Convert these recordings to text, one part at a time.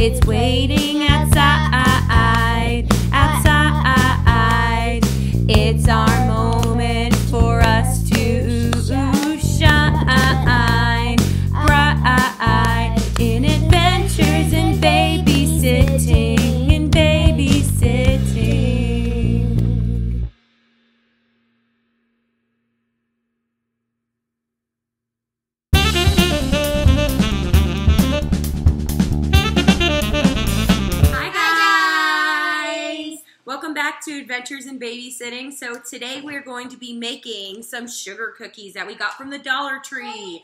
It's waiting outside, outside. It's our moment for us to shine bright in adventures and babysitting, in babysitting. Welcome back to Adventures in Babysitting. So today we're going to be making some sugar cookies that we got from the Dollar Tree.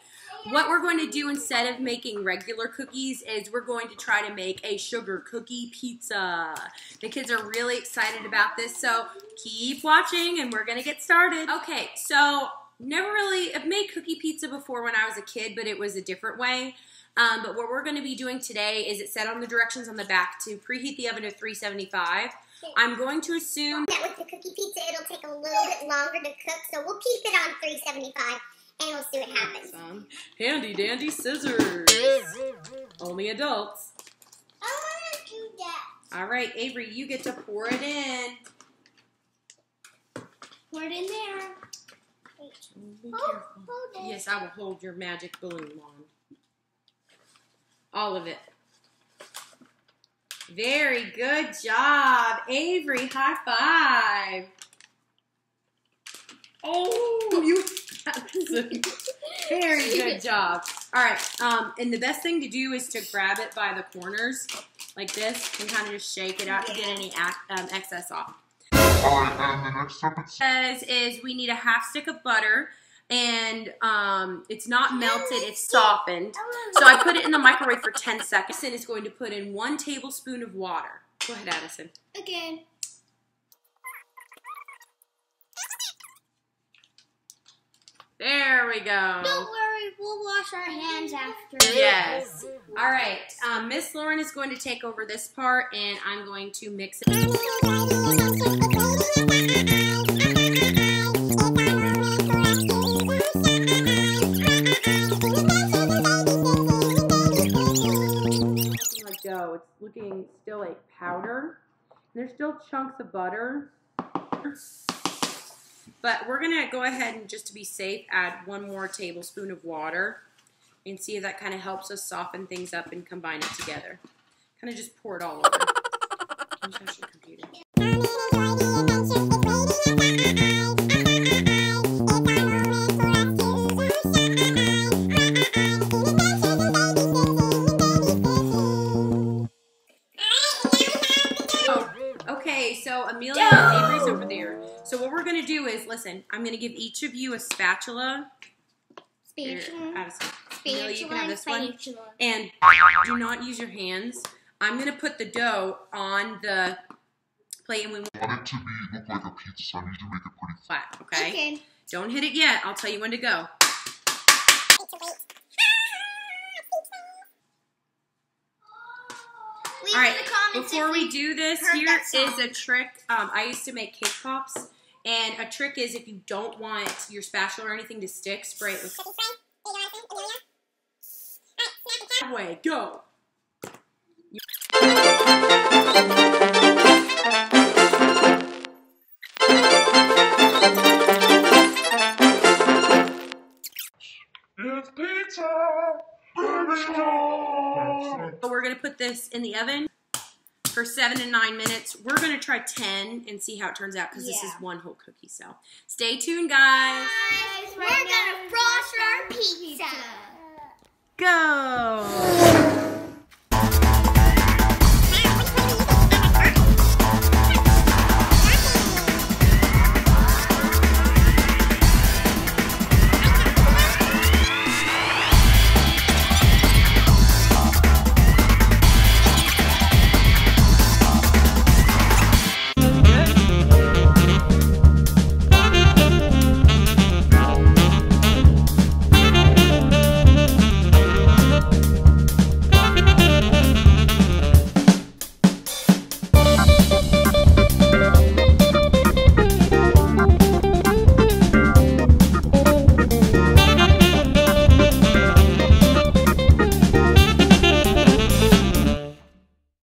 What we're going to do instead of making regular cookies is we're going to try to make a sugar cookie pizza. The kids are really excited about this, so keep watching and we're going to get started. Okay, so I've made cookie pizza before when I was a kid, but it was a different way. But what we're going to be doing today is it said on the directions on the back to preheat the oven to 375. I'm going to assume that with the cookie pizza, it'll take a little bit longer to cook, so we'll keep it on 375, and we'll see what happens. Handy dandy scissors. Only adults. I want to do that. All right, Avery, you get to pour it in. Pour it in there. Be careful. Hold it. Yes, I will hold your magic balloon wand. All of it. Very good job. Avery, high five. Oh, you very good job. All right, and the best thing to do is to grab it by the corners like this and kind of just shake it out to get any excess off. All right, and the next step is we need a half stick of butter. And it's not melted, it's softened. So I put it in the microwave for 10 seconds. And it's going to put in 1 tablespoon of water. Go ahead, Addison. Again. There we go. Don't worry, we'll wash our hands after. Yes. All right, Miss Lauren is going to take over this part, and I'm going to mix it. It's looking still like powder. There's still chunks of butter. But we're going to go ahead and, just to be safe, add 1 more tablespoon of water. And see if that kind of helps us soften things up and combine it together. Kind of just pour it all over. Can you touch your computer? So Amelia and Avery's over there. So what we're going to do is, listen, I'm going to give each of you a spatula. Amelia, you can have this one. And do not use your hands. I'm going to put the dough on the plate. And we want it to look like a pizza, so I need to make it pretty flat, okay? Don't hit it yet. I'll tell you when to go. All right, before we do this, here is a trick. I used to make cake pops, and a trick is if you don't want your spatula or anything to stick, spray it with... Way, go! It's pizza! So we're going to put this in the oven for 7 to 9 minutes. We're going to try 10 and see how it turns out because this is 1 whole cookie. So stay tuned, guys. We're going to frost our pizza. Go.